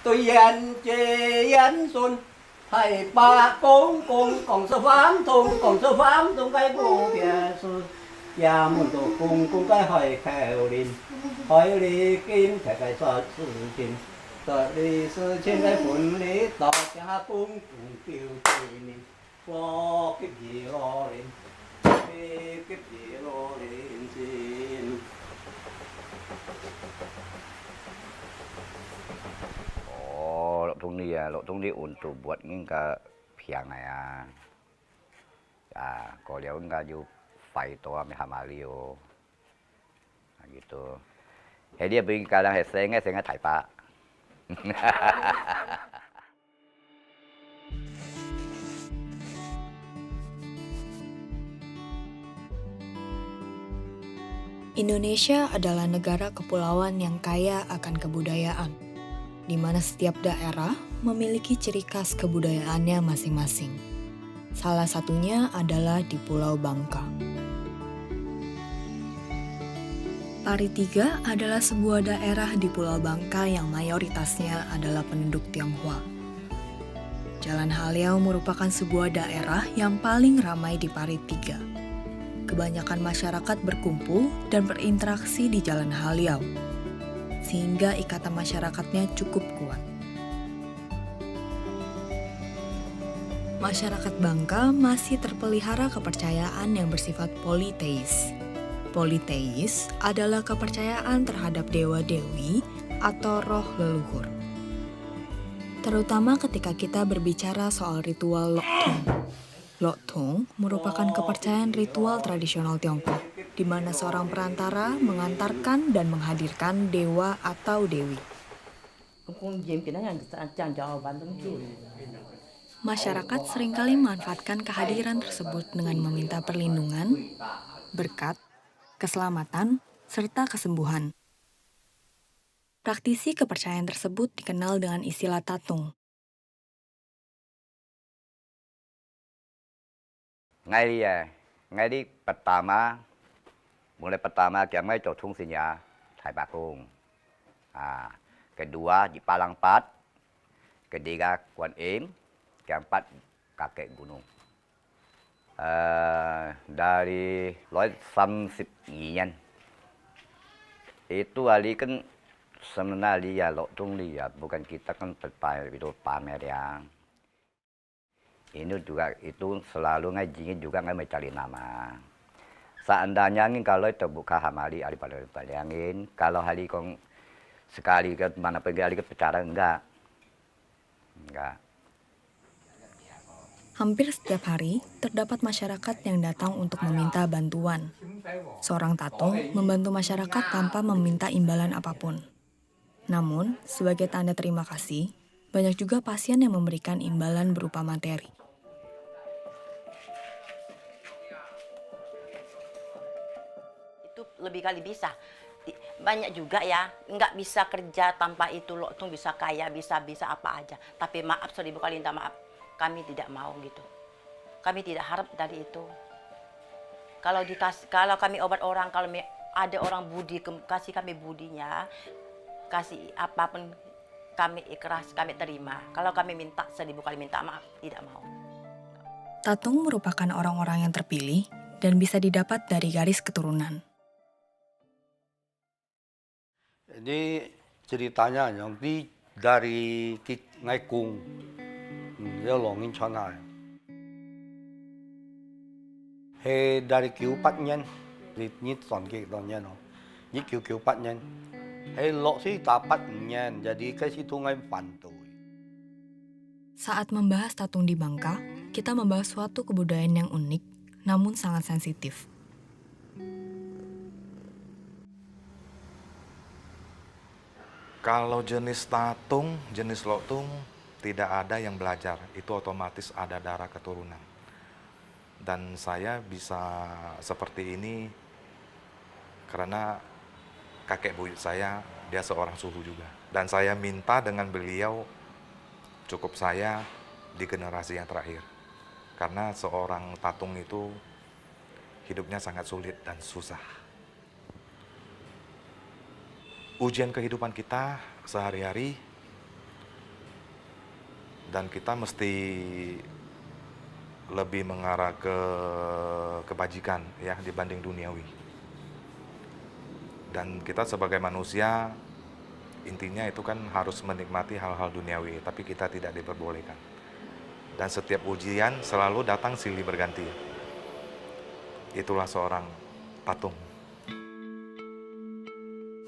Tôi yên chế yên xuân thầy ba công công cộng sơ phám thông cộng sơ phám thông cái bộ bia xuân ya muốn tổ cùng cái hỏi khèo đình hỏi đi kim cái sợ sự kim sợ đi sự trên cái phun lý tỏ cha cung cùng tiêu tiền có cái gì lo lên cái gì lo lên xin. Oh, lo tung ni untuk buat ngka piang ya. Kalau dia ngka ju fai toa me hamalio. Gitu. Dia beri kadang sengai thai pa. Indonesia adalah negara kepulauan yang kaya akan kebudayaan, di mana setiap daerah memiliki ciri khas kebudayaannya masing-masing. Salah satunya adalah di Pulau Bangka. Paritiga adalah sebuah daerah di Pulau Bangka yang mayoritasnya adalah penduduk Tionghoa. Jalan Haliau merupakan sebuah daerah yang paling ramai di Paritiga. Kebanyakan masyarakat berkumpul dan berinteraksi di Jalan Haliau, sehingga ikatan masyarakatnya cukup kuat. Masyarakat Bangka masih terpelihara kepercayaan yang bersifat politeis. Politeis adalah kepercayaan terhadap dewa-dewi atau roh leluhur. Terutama ketika kita berbicara soal ritual Loktung. Loktung merupakan kepercayaan ritual tradisional Tiongkok, di mana seorang perantara mengantarkan dan menghadirkan dewa atau dewi. Masyarakat seringkali memanfaatkan kehadiran tersebut dengan meminta perlindungan, berkat, keselamatan, serta kesembuhan. Praktisi kepercayaan tersebut dikenal dengan istilah tatung. Ngay di mulai pertama kami Tung Sinya, Thai Bakung. Kedua di Palangpat, ketiga Kuan Im, keempat kakek gunung. Dari 132 itu Ali kan sebenarnya Tung ya, bukan kita kan itu pamer yang. Ini juga itu selalu ngajiin juga nggak mencari nama. Seandainya kalau terbuka hamali ali pada bayangin kalau hari kong sekali ke mana pergi ali ke bicara enggak. Hampir setiap hari terdapat masyarakat yang datang untuk meminta bantuan. Seorang tatung membantu masyarakat tanpa meminta imbalan apapun. Namun, sebagai tanda terima kasih, banyak juga pasien yang memberikan imbalan berupa materi. Lebih kali bisa. Banyak juga ya, nggak bisa kerja tanpa itu Loktung bisa kaya, bisa apa aja. Tapi maaf, 1000 kali minta maaf, kami tidak mau gitu. Kami tidak harap dari itu. Kalau kami obat orang, kalau ada orang budi, kasih kami budinya, kasih apapun kami ikhlas, kami terima. Kalau kami minta 1000 kali minta maaf, tidak mau. Tatung merupakan orang-orang yang terpilih dan bisa didapat dari garis keturunan. Ini ceritanya yang dari Ngai Kung, dia longin Chanai. Dari Q4 nhân, ini toàn kia toàn nhân không? Ini Q4 nhân. Lo sih dapat nhân, jadi cái situ ngai bantu. Saat membahas tatung di Bangka, kita membahas suatu kebudayaan yang unik, namun sangat sensitif. Kalau jenis tatung, jenis Loktung, tidak ada yang belajar. Itu otomatis ada darah keturunan. Dan saya bisa seperti ini karena kakek buyut saya, dia seorang suhu juga. Dan saya minta dengan beliau, cukup saya di generasi yang terakhir. Karena seorang tatung itu hidupnya sangat sulit dan susah. Ujian kehidupan kita sehari-hari Dan kita mesti lebih mengarah ke kebajikan ya dibanding duniawi. Dan kita sebagai manusia intinya itu kan harus menikmati hal-hal duniawi, tapi kita tidak diperbolehkan. Dan setiap ujian selalu datang silih berganti. Itulah seorang tatung.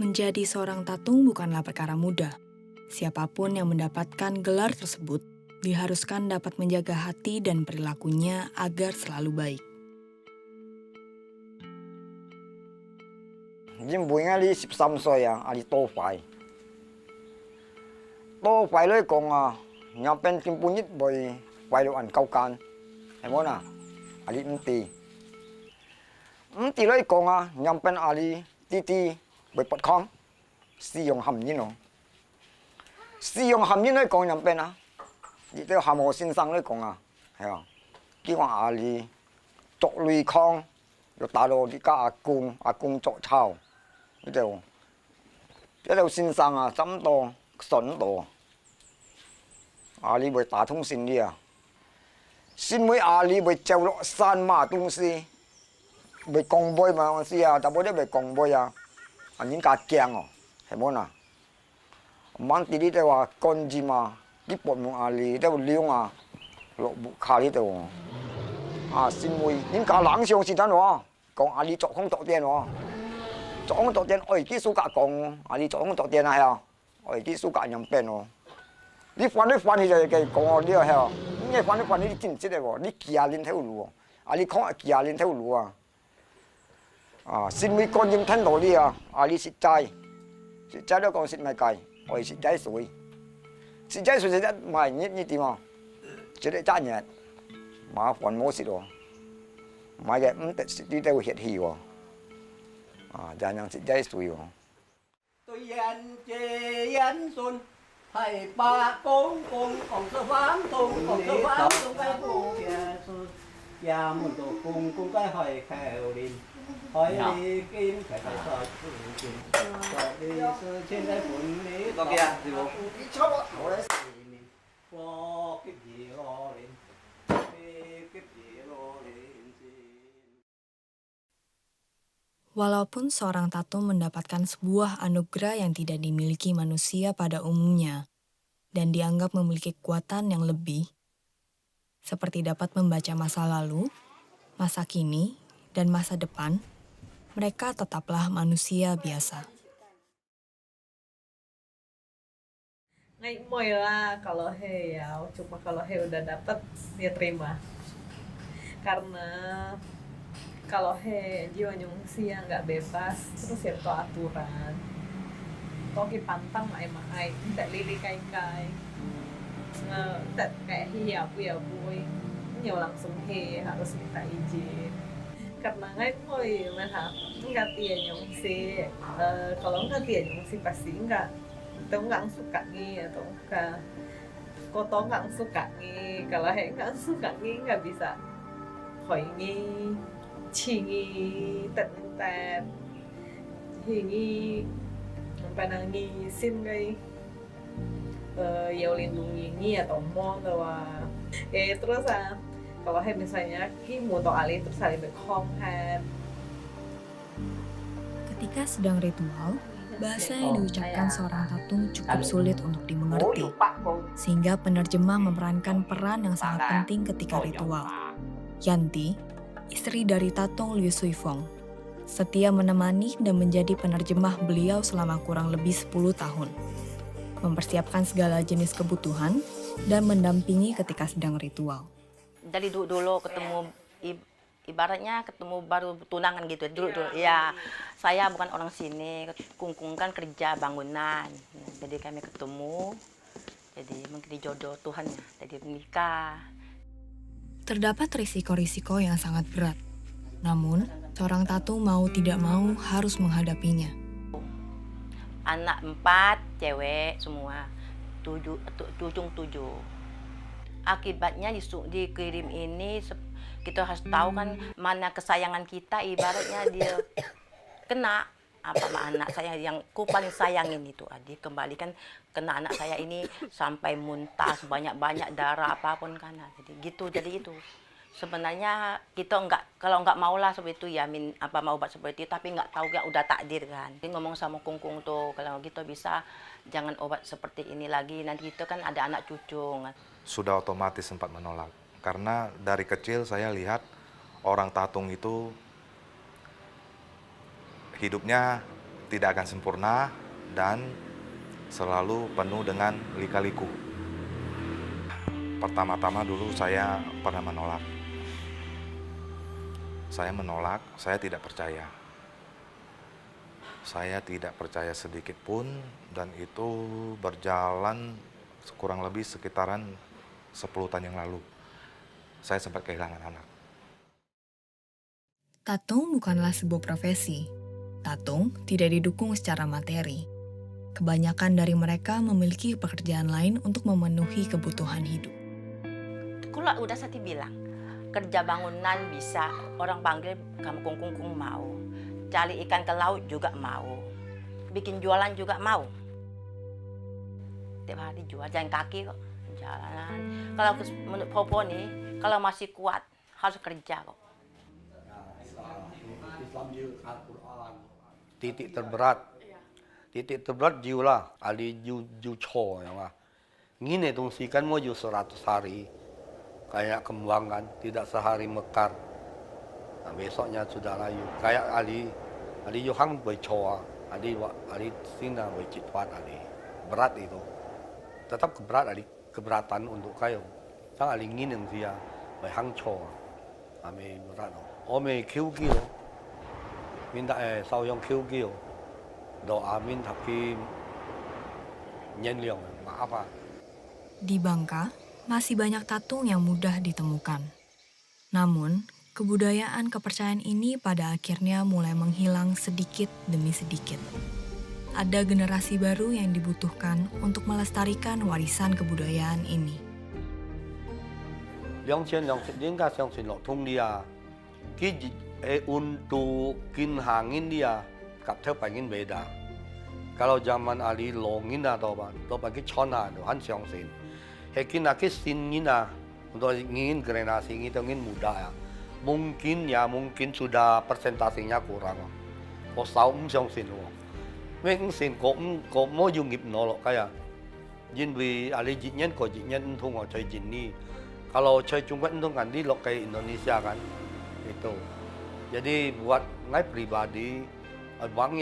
Menjadi seorang tatung bukanlah perkara mudah. Siapapun yang mendapatkan gelar tersebut diharuskan dapat menjaga hati dan perilakunya agar selalu baik. Jim Bui nga li 13歲啊，阿哩多快，多快嚟講啊，入邊見半日會為到人夠間，係冇嗱？阿哩五弟嚟講啊，入邊阿哩弟弟會不康，使用含煙咯，使用含煙嚟講入邊啊，亦都下我先生嚟講啊，係啊，叫我阿哩作對抗，又打到啲家阿公作抄。呢度先生啊，針到筍到，阿哩會打通線啲啊，先會阿哩會走落山嘛東西，會降杯嘛我知啊，但係啲會降杯啊，阿應該驚哦，係冇嗱，晚啲呢度話乾尖啊，啲薄木阿哩都撩啊，落木卡呢度，啊先會應該冷上先得喎，講阿哩作空作電喎。作空作電，我啲蘇格講，阿啲作空作電啊，係啊，我啲蘇格入邊喎。你翻起就係講我呢個係啊，你翻你知唔知咧喎？你幾廿年條路喎，阿你講幾廿年條路啊，啊，先會乾淨聽到啲啊，阿你實際都講實咪計，我實際水實際唔係呢點啊？即係爭嘢，麻煩冇事喎，買嘅唔得啲都會泄氣喎。Jangan sejai suy喎。Tôi yên chê yên xuân, thầy bà công sư phạm thùng cái cụ kìa xuân. Gia môn tổ cùng cái hỏi khèo đình, hỏi đi kim phải sợ sự trình, sợ đi sự trên cái phun lý. Có kìa, gì bố? Đi chó bó. Có đấy xì mình, có cái gì lo lên, cái gì lo lên. Walaupun seorang tatung mendapatkan sebuah anugerah yang tidak dimiliki manusia pada umumnya dan dianggap memiliki kekuatan yang lebih, seperti dapat membaca masa lalu, masa kini, dan masa depan, mereka tetaplah manusia biasa. Ngay moy lah kalau he ya, cuma kalau he udah dapat dia terima. Karena kalau he jiwa nyungsi yang nggak bebas, terus ya itu aturan. Toki pantang maai, tidak lili kai, tidak kayak hiabu, nyaw langsung he harus minta izin. Karena nggak moy lah, nggak dia nyungsi. Kalau nggak dia nyungsi pasti nggak suka nih atau enggak. Koto nggak suka nih, kalau he nggak suka nih nggak bisa. Hỏi nghi chỉ nghi tận tẹt thì nghi panang nghi xin gây lindungi nghi atau mon bahwa terus kalau misalnya muto alih terus saling berkontak. Ketika sedang ritual, bahasa yang diucapkan seorang tatung cukup sulit untuk dimengerti, sehingga penerjemah memerankan peran yang sangat penting ketika ritual. Yanti, istri dari tatung Liu Suifong, setia menemani dan menjadi penerjemah beliau selama kurang lebih 10 tahun, mempersiapkan segala jenis kebutuhan dan mendampingi ketika sedang ritual. Dari dulu ketemu, ibaratnya ketemu baru tunangan gitu, dulu. Ya, saya bukan orang sini, Kungkung kan kerja bangunan, jadi kami ketemu, jadi mungkin jodoh Tuhan ya, jadi menikah. Terdapat risiko-risiko yang sangat berat, namun seorang tatung mau tidak mau harus menghadapinya. Anak 4, cewek semua, 7. Akibatnya dikirim ini, kita harus tahu kan mana kesayangan kita, ibaratnya dia kena, apa sama anak saya yang ku paling sayangin itu adik, kembalikan kena anak saya ini sampai muntah banyak darah apapun karena jadi itu sebenarnya kita kalau nggak maulah seperti itu ya mau obat seperti itu, tapi nggak tahu ya udah takdir kan. Jadi ngomong sama kungkung tuh kalau gitu bisa jangan obat seperti ini lagi, nanti itu kan ada anak cucu. Sudah otomatis sempat menolak karena dari kecil saya lihat orang tatung itu hidupnya tidak akan sempurna dan selalu penuh dengan lika-liku. Pertama-tama dulu saya pernah menolak. Saya tidak percaya. Saya tidak percaya sedikit pun dan itu berjalan kurang lebih sekitaran 10 tahun yang lalu. Saya sempat kehilangan anak. Tatung bukanlah sebuah profesi. Tatung tidak didukung secara materi. Kebanyakan dari mereka memiliki pekerjaan lain untuk memenuhi kebutuhan hidup. Kula udah saya bilang, kerja bangunan bisa, orang panggil kamu kungkung mau. Cari ikan ke laut juga mau. Bikin jualan juga mau. Tiap hari jual, jalan kaki kok. Jalanan. Kalau menurut Popo nih, kalau masih kuat, harus kerja kok. Titik terberat jiu lah, ali jiu cho ya mah. Ngine tungsi kan mau jiu 100 hari, kayak kembang kan, tidak sehari mekar. Nah, besoknya sudah layu. Kayak ali jiu hang boy cho, ali sina boy citwat ali. Berat itu, tetap keberatan untuk kayu. Sang ali ngine sih ya, boy hang cho, ame berat. Ome kiu kiu. Minta sauyong kiu-kiu. Doa min tapi nyenliong, maaf. Di Bangka, masih banyak tatung yang mudah ditemukan. Namun, kebudayaan kepercayaan ini pada akhirnya mulai menghilang sedikit demi sedikit. Ada generasi baru yang dibutuhkan untuk melestarikan warisan kebudayaan ini. 2000 lo tung dia. Untuk kin hangin dia, kapten pengen beda. Kalau zaman ali longin atau apa, to bagi chona do han siang sin. Hekin akis sin ngina, untuk ingin generasi ini ingin muda ya. Mungkin sudah presentasinya kurang. Kok saum siang sin lo. Mungkin sin kok mau jungip nolok kayak. Jin bi ali jinyen kok jinyen untung coy jin ni. Kalau coy Jungkok untung kan di lo kayak Indonesia kan. Itu. Jadi buat ngai pribadi, bang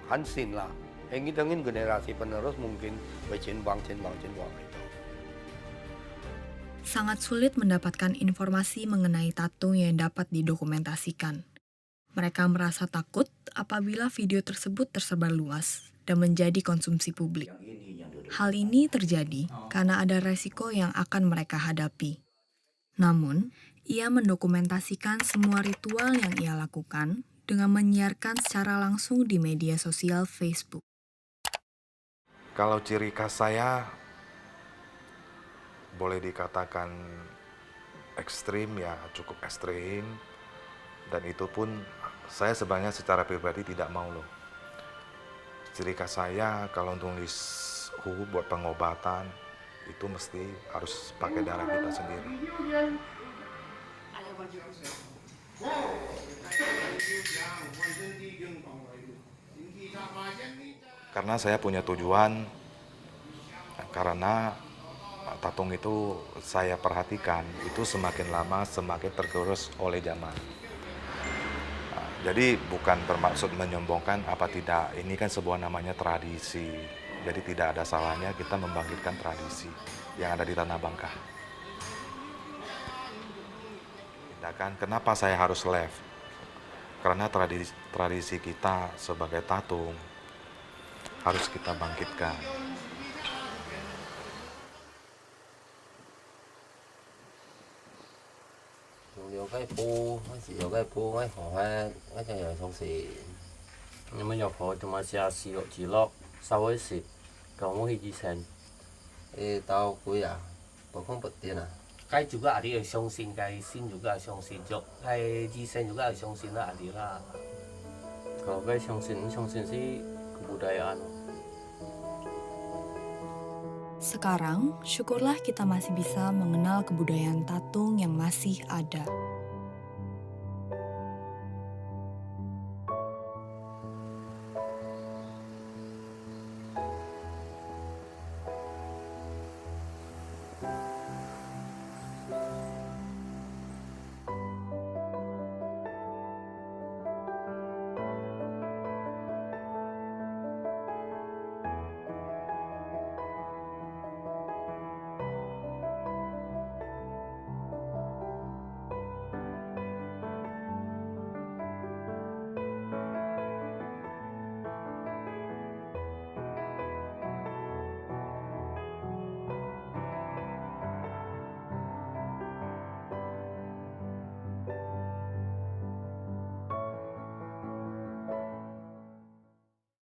Hansin lah. Yang kita ingin generasi penerus mungkin bang itu. Sangat sulit mendapatkan informasi mengenai tatung yang dapat didokumentasikan. Mereka merasa takut apabila video tersebut tersebar luas dan menjadi konsumsi publik. Hal ini terjadi karena ada resiko yang akan mereka hadapi. Namun, ia mendokumentasikan semua ritual yang ia lakukan dengan menyiarkan secara langsung di media sosial Facebook. Kalau ciri khas saya boleh dikatakan ekstrim ya, cukup ekstrim. Dan itu pun saya sebenarnya secara pribadi tidak mau loh. Ciri khas saya kalau tulis buat pengobatan itu mesti harus pakai darah kita sendiri. Karena saya punya tujuan, karena tatung itu saya perhatikan itu semakin lama semakin tergerus oleh zaman. Jadi bukan bermaksud menyombongkan apa tidak, ini kan sebuah namanya tradisi. Jadi tidak ada salahnya kita membangkitkan tradisi yang ada di Tanah Bangka. Kenapa saya harus left? Karena tradisi kita sebagai tatung harus kita bangkitkan.有cái布，有cái布cái hồ hoa cái chân rồi xong xì nhưng mà nhập hồ chúng ta sẽ xì lộ chỉ lọ sau ấy xì còn mỗi gì sen tao cuối à tôi không bật tiền à cái juga ada yang相信，cái sin juga相信，就cái di sen juga相信啦，ada lah. Kalau cái相信sih kebudayaan. Sekarang, syukurlah kita masih bisa mengenal kebudayaan tatung yang masih ada.